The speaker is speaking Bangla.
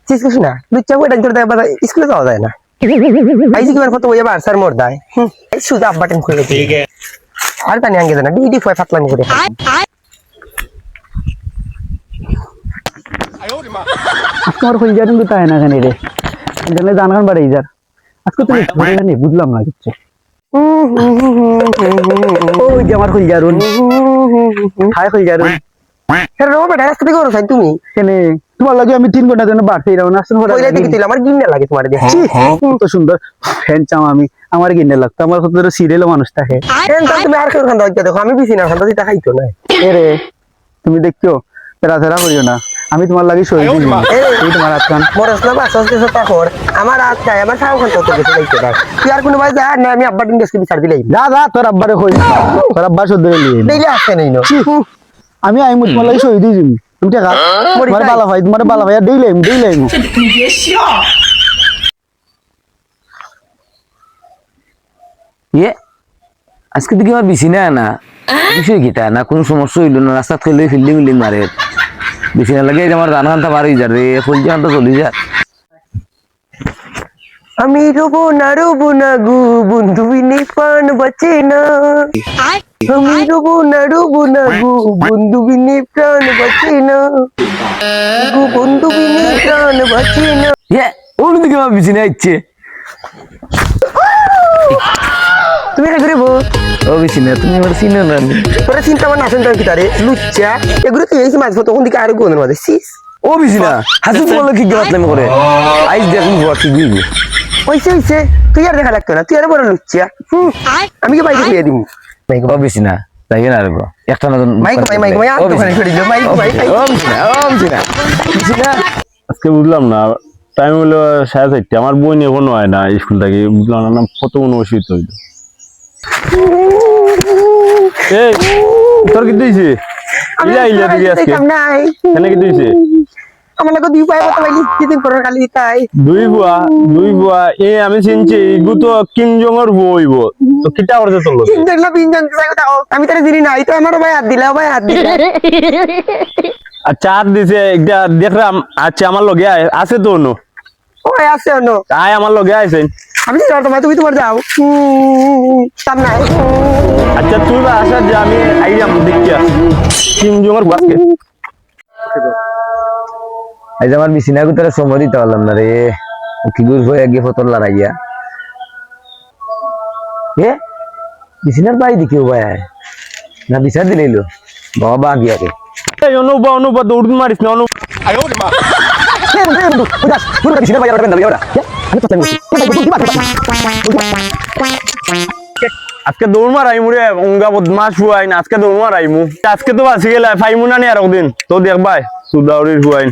চিজ কিছু না লুচ্চা বইটা করে দেয় স্কুলে যাওয়া যায় না আইজি কি কত ওই আবার স্যার মোর দায় এই সুদা বাটন খুলে ঠিক আছে আর তানি আঙ্গে জানা ডিডি ফয় ফাতলামি করে তোমার কই যাবেন তো তাই না কেন রে এখানে জানগান বাড়াই যার আজকে তুমি ঘুরে জানি বুঝলাম না কিছু ওই যে আমার কই যারুন হাই কই যারুন স্যার রো বেটা রাস্তা থেকে করছ তুমি কেনে তোমার লাগে আমি 3 ঘন্টা জন্য বাড়তে এরাও না আসলে কইলা দেখি তুই আমার গিন্নে লাগে তোমার দেখি কত সুন্দর হ্যান্ডসাম আমি আমার গিন্নে লাগতো আমার কত সিরিয়াল মানুষ থাকে তুমি আর কেউ খান দাও দেখো আমি বিছি না খান দিতে খাইতো না এরে তুমি দেখছো তেরা করিও না আমি তোমার লাগি সই দিই এই তোমার আজকান মরস না বাসস কিছু তাকর আমার আজ চাই আমার সাউ খান তো কিছু লাইতে দাও তুই আর কোনো ভাই যা না আমি আব্বা দিন দেশকে বিচার দিলাই যা তোর আব্বারে কই তোর আব্বা শুদ্ধ লিয়ে দিলে আসছে নাই না আমি আই মুত তোমার লাগি সই দিই তুমি টাকা তোমার বালা ভাই দিলাম ইয়ে আজকে তো কি আমার বেশি না বিষয় কিটা না কোনো সমস্যা হইল না রাস্তা খেলে ফিল্ডিং মারে বেশি না লাগে আমার রান খানটা পার হয়ে যা রে ফুলজি খানটা চলে যা আমি রোবো না গু বন্ধু বিনে প্রাণ বাঁচে না আমি রোবো না গু বন্ধু বিনে প্রাণ বাঁচে না গু বন্ধু বিনে প্রাণ বাঁচে না ইয়ে ওর দিকে আমার বেশি না ইচ্ছে তুমি এটা করে বল ও বেশি না তুমি আমার চিনো না তোরা চিন্তা আমার নাচন কি তারে লুচ্চা এগুলো তুই এই মাছ তখন দিকে আরো গোনের মাঝে সিস ও বেশি না হাসু বলে কি গেলাম করে আইস দেখুন ভর কি গিয়ে হইছে তুই আর দেখা লাগতো না তুই আর বড় লুচ্চা আমি কি বাইকে দিয়ে দিব ও বেশি না তাই না রে ব্রো একটা না মাইক আর দোকানে ছেড়ে দিও মাইক ও বেশি না আজকে বুঝলাম না টাইম হলো 4:30 আমার বই নিয়ে কোনো হয় না স্কুল থেকে বুঝলাম না কত কোনো অসুবিধা হইলো এই তোর কি দিয়েছে ইলা দিবি আজকে কেন কি দিয়েছে আমার লাগো দুই পায় কত বাইলি দিন পর খালি তাই দুই বুয়া এ আমি চিনছি ইগু তো কিংজংর বইব তো কিটা করতে তোর লোক দেখলা পিনজন আমি তারে দিলি না এই তো আমার ভাই হাত দিলা আচ্ছা আর দিছে একটা দেখলাম আচ্ছা আমার লগে আছে তো নো ওই আছে নো আয় আমার লগে আইছে আমি যাও তুমি তোমার যাও সামনে আচ্ছা তুই বা আসা যে আমি আইয়াম দেখিয়া কিংজংর বাসকে আজ আমার বিছিনা গুতারে সময় দিতে পারলাম না রে কি গুজ হয়ে গিয়ে ফতর লড়াইয়া এ বিছিনার পাই দেখিও ভাই না বিচার দিলেইলো বাবা গিয়া রে এই অনুবা দৌড় মারিস না অনু আজকে দৌড় মারাই মুরে উঙ্গা বদমাস হুয়াইন আজকে দৌড় মারাই মু আজকে তো বাসি গেলা ফাইমু না নি আর দিন তো দেখ ভাই সুদাউরির হুয়াইন